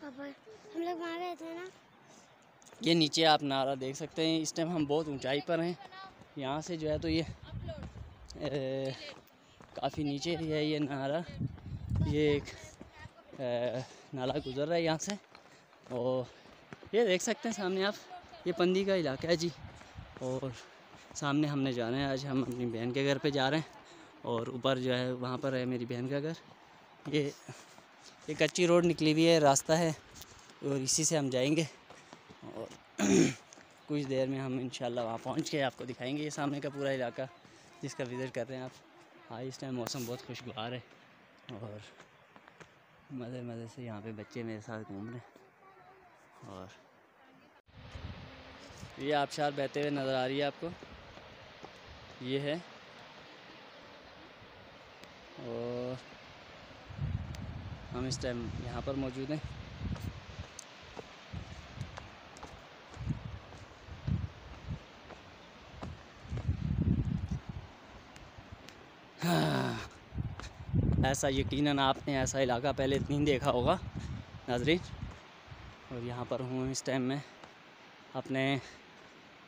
हम लोग वहाँ गए थे ना। ये नीचे आप नारा देख सकते हैं। इस टाइम हम बहुत ऊंचाई पर हैं। यहाँ से जो है तो ये काफ़ी नीचे है ये नारा। ये एक नाला गुज़र रहा है यहाँ से। और ये देख सकते हैं सामने आप, ये पंदी का इलाका है जी। और सामने हमने जाना है, आज हम अपनी बहन के घर पे जा रहे हैं। और ऊपर जो है वहाँ पर है मेरी बहन का घर। ये कच्ची रोड निकली हुई है, रास्ता है, और इसी से हम जाएंगे। और कुछ देर में हम इंशाल्लाह वहाँ पहुँच के आपको दिखाएंगे ये सामने का पूरा इलाका जिसका विज़िट कर रहे हैं आप। हाँ, इस टाइम मौसम बहुत खुशगवार है और मज़े मज़े से यहाँ पे बच्चे मेरे साथ घूम रहे हैं। और ये आबशार बहते हुए नज़र आ रही है आपको, ये है। और हम इस टाइम यहाँ पर मौजूद हैं। हाँ, ऐसा यकीनन आपने ऐसा इलाका पहले नहीं देखा होगा नाज़रीन। और यहाँ पर हूँ इस टाइम में अपने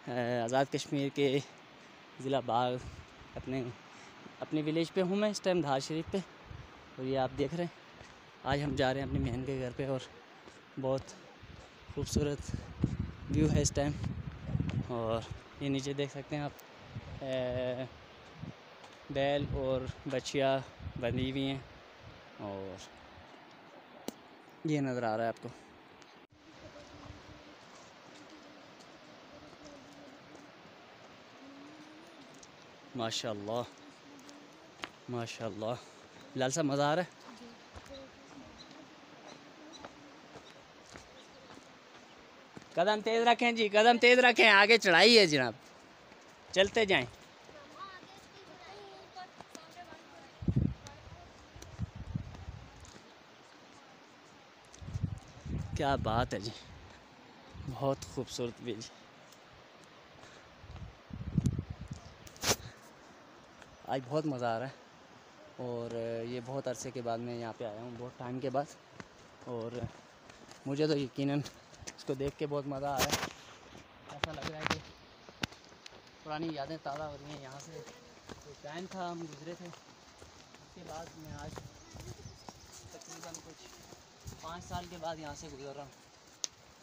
आज़ाद कश्मीर के ज़िला बाग अपने विलेज पे हूँ मैं इस टाइम, धार शरीफ पे। और ये आप देख रहे हैं, आज हम जा रहे हैं अपनी बहन के घर पे और बहुत खूबसूरत व्यू है इस टाइम। और ये नीचे देख सकते हैं आप, बैल और बछिया बंधी हुई हैं और ये नज़र आ रहा है आपको। माशाल्लाह माशाल्लाह, लाल सा मज़ा आ रहा है। कदम तेज़ रखें जी, कदम तेज़ रखें, आगे चढ़ाई है जनाब, चलते जाएं। क्या बात है जी, बहुत खूबसूरत व्यू। आज बहुत मज़ा आ रहा है और ये बहुत अरसे के बाद मैं यहाँ पे आया हूँ, बहुत टाइम के बाद। और मुझे तो यकीनन इसको देख के बहुत मज़ा आ रहा है। ऐसा लग रहा है कि पुरानी यादें ताज़ा हो रही हैं। यहाँ से तो टाइम था, हम गुजरे थे, उसके बाद मैं आज तकरीबन कुछ 5 साल के बाद यहाँ से गुजर रहा हूँ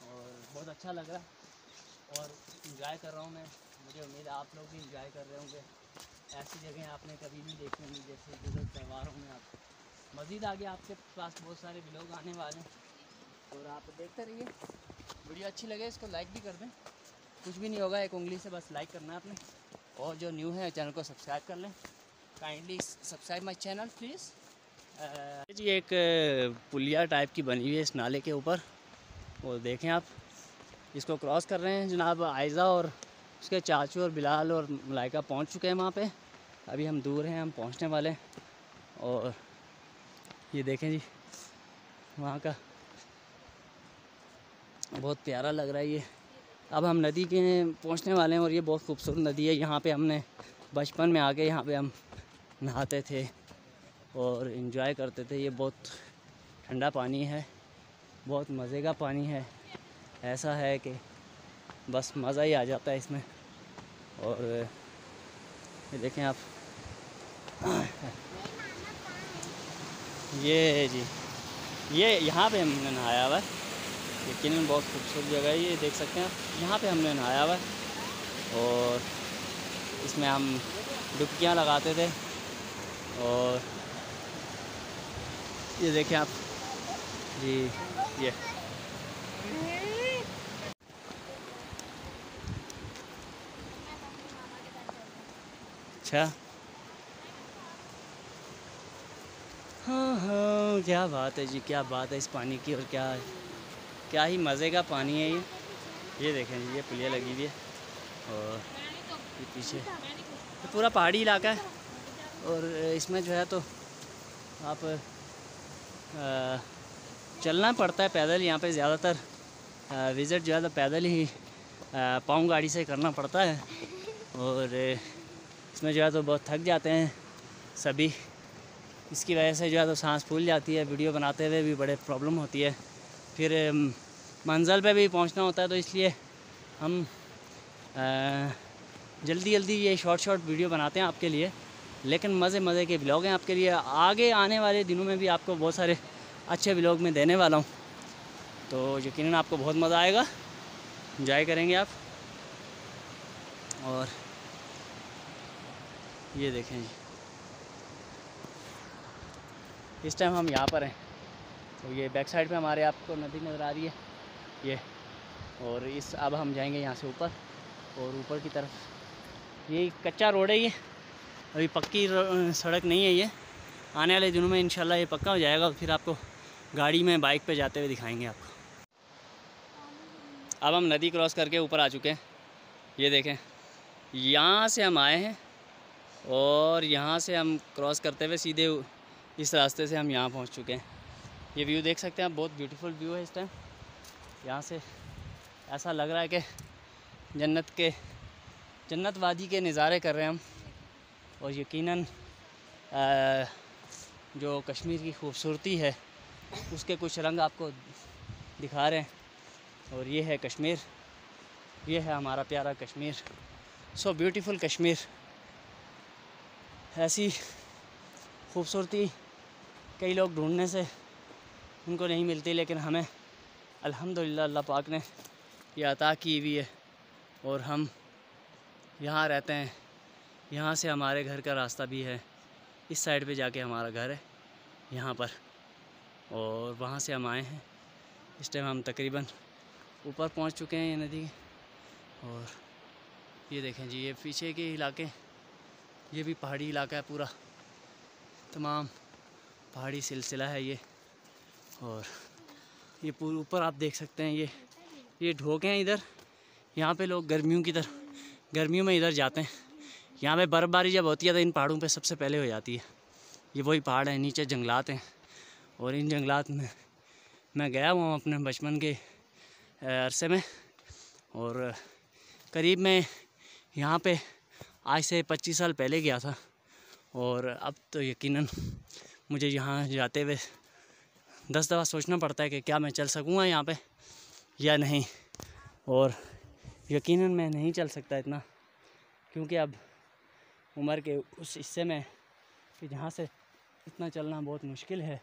और बहुत अच्छा लग रहा है और इंजॉय कर रहा हूँ मैं। मुझे उम्मीद है आप लोग भी इंजॉय कर रहे होंगे। ऐसी जगह आपने कभी नहीं देखी होंगी, जैसे गुजर त्योहारों में आप मज़ीद आगे आपके पास बहुत सारे व्लॉग आने वाले हैं और आप देखते रहिए। वीडियो अच्छी लगे इसको लाइक भी कर दें, कुछ भी नहीं होगा, एक उंगली से बस लाइक करना है आपने। और जो न्यू है चैनल को सब्सक्राइब कर लें, kindly subscribe my channel please. जी एक पुलिया टाइप की बनी हुई है इस नाले के ऊपर, और देखें आप इसको क्रॉस कर रहे हैं जनाब आयज़ा और उसके चाचू और बिलाल और मलाइका पहुंच चुके हैं वहाँ पे। अभी हम दूर हैं, हम पहुंचने वाले हैं। और ये देखें जी वहाँ का बहुत प्यारा लग रहा है ये। अब हम नदी के पहुंचने वाले हैं और ये बहुत खूबसूरत नदी है। यहाँ पे हमने बचपन में आके यहाँ पे हम नहाते थे और इन्जॉय करते थे। ये बहुत ठंडा पानी है, बहुत मज़े का पानी है, ऐसा है कि बस मज़ा ही आ जाता है इसमें। और ये देखें आप, ये जी ये यहाँ पे हमने नहाया हुआ है, यकीनन बहुत खूबसूरत जगह है ये, देख सकते हैं आप। यहाँ पे हमने नहाया हुआ है और इसमें हम डुबकियाँ लगाते थे। और ये देखें आप जी, ये अच्छा, हाँ हाँ, क्या बात है जी, क्या बात है इस पानी की। और क्या ही मज़े का पानी है ये देखें जी, ये पुलिया लगी हुई है और ये पीछे तो पूरा पहाड़ी इलाका है। और इसमें जो है तो आप चलना पड़ता है पैदल। यहाँ पे ज़्यादातर विज़िट जो है तो पैदल ही पाँव गाड़ी से करना पड़ता है। और इसमें जो है तो बहुत थक जाते हैं सभी, इसकी वजह से जो है तो सांस फूल जाती है, वीडियो बनाते हुए भी बड़े प्रॉब्लम होती है। फिर मंज़िल पे भी पहुंचना होता है, तो इसलिए हम जल्दी जल्दी ये शॉर्ट वीडियो बनाते हैं आपके लिए, लेकिन मज़े के ब्लॉग हैं आपके लिए। आगे आने वाले दिनों में भी आपको बहुत सारे अच्छे ब्लॉग में देने वाला हूँ, तो यकीनन आपको बहुत मज़ा आएगा, एंजॉय करेंगे आप। और ये देखें जी, इस टाइम हम यहाँ पर हैं, तो ये बैक साइड पे हमारे आपको नदी नज़र आ रही है ये, और अब हम जाएंगे यहाँ से ऊपर, और ऊपर की तरफ ये कच्चा रोड है, ये अभी पक्की सड़क नहीं है। ये आने वाले दिनों में इंशाल्लाह ये पक्का हो जाएगा, फिर आपको गाड़ी में बाइक पे जाते हुए दिखाएंगे आपको। अब हम नदी क्रॉस करके ऊपर आ चुके हैं, ये देखें, यहाँ से हम आए हैं और यहाँ से हम क्रॉस करते हुए सीधे इस रास्ते से हम यहाँ पहुँच चुके हैं। ये व्यू देख सकते हैं आप, बहुत ब्यूटीफुल व्यू है इस टाइम। यहाँ से ऐसा लग रहा है कि जन्नत वादी के नज़ारे कर रहे हैं हम, और यकीनन जो कश्मीर की खूबसूरती है उसके कुछ रंग आपको दिखा रहे हैं। और ये है कश्मीर, ये है हमारा प्यारा कश्मीर, सो ब्यूटीफुल कश्मीर। ऐसी खूबसूरती कई लोग ढूंढने से उनको नहीं मिलती, लेकिन हमें अल्हम्दुलिल्लाह अल्लाह पाक ने ये अता की हुई है, और हम यहाँ रहते हैं। यहाँ से हमारे घर का रास्ता भी है, इस साइड पे जाके हमारा घर है यहाँ पर, और वहाँ से हम आए हैं। इस टाइम हम तकरीबन ऊपर पहुँच चुके हैं ये नदी के। और ये देखें जी, ये पीछे के इलाके, ये भी पहाड़ी इलाका है पूरा, तमाम पहाड़ी सिलसिला है ये। और ये पूरे ऊपर आप देख सकते हैं, ये ढोके हैं इधर, यहाँ पे लोग गर्मियों में इधर जाते हैं। यहाँ पे बर्फ़बारी जब होती है तो इन पहाड़ों पे सबसे पहले हो जाती है। ये वही पहाड़ हैं, नीचे जंगलात हैं, और इन जंगलात में मैं गया हुआ हूँ अपने बचपन के अरसे में, और करीब मैं यहाँ पे आज से 25 साल पहले गया था। और अब तो यकीनन मुझे यहाँ जाते हुए 10 दफ़ा सोचना पड़ता है कि क्या मैं चल सकूँगा यहाँ पे या नहीं, और यकीनन मैं नहीं चल सकता इतना, क्योंकि अब उम्र के उस हिस्से में कि जहाँ से इतना चलना बहुत मुश्किल है।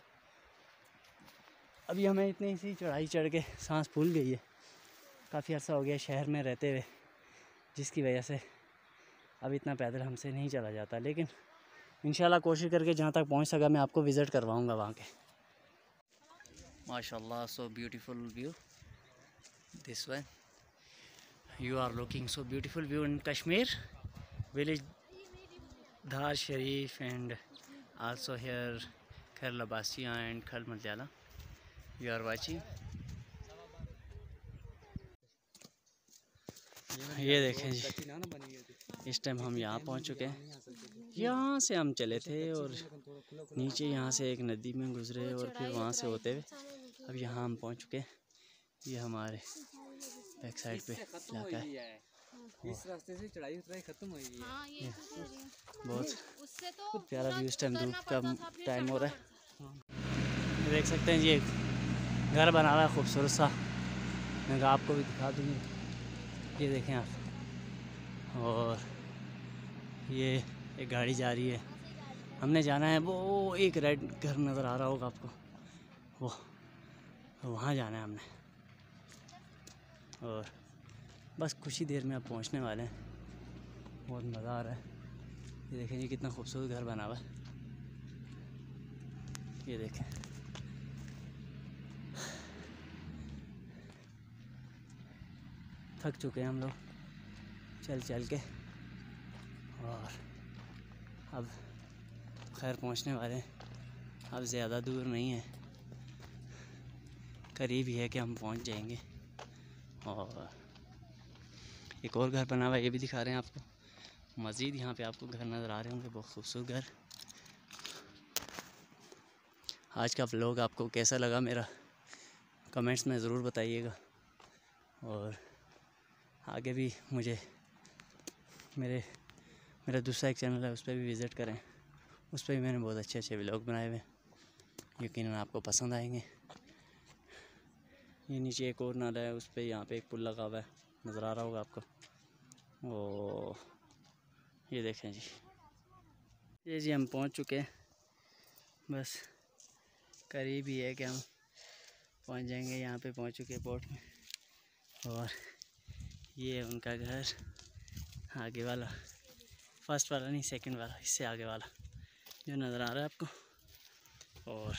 अभी हमें इतनी सी चढ़ाई चढ़ के सांस फूल गई है, काफ़ी अर्सा हो गया शहर में रहते हुए, जिसकी वजह से अब इतना पैदल हमसे नहीं चला जाता। लेकिन इंशाल्लाह कोशिश करके जहाँ तक पहुँच सका मैं आपको विज़िट करवाऊँगा वहाँ के। माशाल्लाह, so beautiful view this way, you are looking so beautiful view in Kashmir village Dhar Sharif, and also here Khair Labasiya and Khal Madyala you are watching। ये देखें जी, इस टाइम हम यहाँ पहुँच चुके हैं। यहाँ से हम चले थे और नीचे यहाँ से एक नदी में गुजरे और फिर वहाँ से होते हुए अब यहाँ हम पहुँच चुके हैं। ये हमारे बैक साइड पे इलाका है, इस रास्ते से चढ़ाई उतराई खत्म हुई है। बहुत प्यारा व्यू, इस टाइम धूप का टाइम हो रहा है। देख सकते हैं जी, एक घर बना हुआ है खूबसूरत सा, मैं आपको भी दिखा दूँगी, ये देखें आप। और ये एक गाड़ी जा रही है, हमने जाना है वो एक रेड घर नज़र आ रहा होगा आपको, वो वहाँ जाना है हमने। और बस कुछ ही देर में अब पहुँचने वाले हैं, बहुत मज़ा आ रहा है। ये देखें जी, कितना खूबसूरत घर बना हुआ है, ये देखें। थक चुके हैं हम लोग चल चल के, और अब खैर पहुंचने वाले हैं। अब ज़्यादा दूर नहीं है, करीब ही है कि हम पहुंच जाएंगे। और एक और घर बना हुआ है, ये भी दिखा रहे हैं आपको। मज़ीद यहाँ पे आपको घर नज़र आ रहे होंगे, बहुत खूबसूरत घर। आज का व्लॉग आपको कैसा लगा मेरा कमेंट्स में ज़रूर बताइएगा, और आगे भी मुझे मेरा दूसरा एक चैनल है उस पर भी विज़िट करें, उस पर भी मैंने बहुत अच्छे व्लॉग बनाए हुए हैं, यकीनन आपको पसंद आएंगे। ये नीचे एक और नाला है, उस पर यहाँ पे एक पुल लगा हुआ है, नज़र आ रहा होगा आपको। ओ ये देखें जी, ये जी हम पहुँच चुके हैं, बस करीब ही है कि हम पहुँच जाएंगे। यहाँ पे पहुँच चुके हैं बोट में, और ये है उनका घर, आगे वाला, फर्स्ट वाला नहीं सेकंड वाला, इससे आगे वाला जो नज़र आ रहा है आपको। और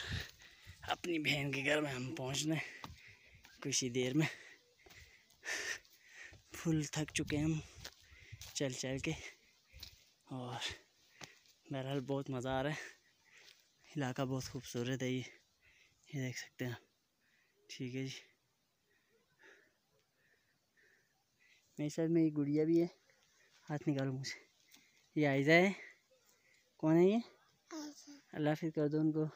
अपनी बहन के घर में हम पहुँचने कुछ ही देर में। फुल थक चुके हैं हम चल चल के, और बहरहाल बहुत मज़ा आ रहा है। इलाका बहुत खूबसूरत है, ये देख सकते हैं आप। ठीक है जी, मेरे साथ में ये गुड़िया भी है, हाथ निकालो मुझे। ये आयज़ा है, कौन है ये? अल्लाह हाफिज़ कर दो उनको।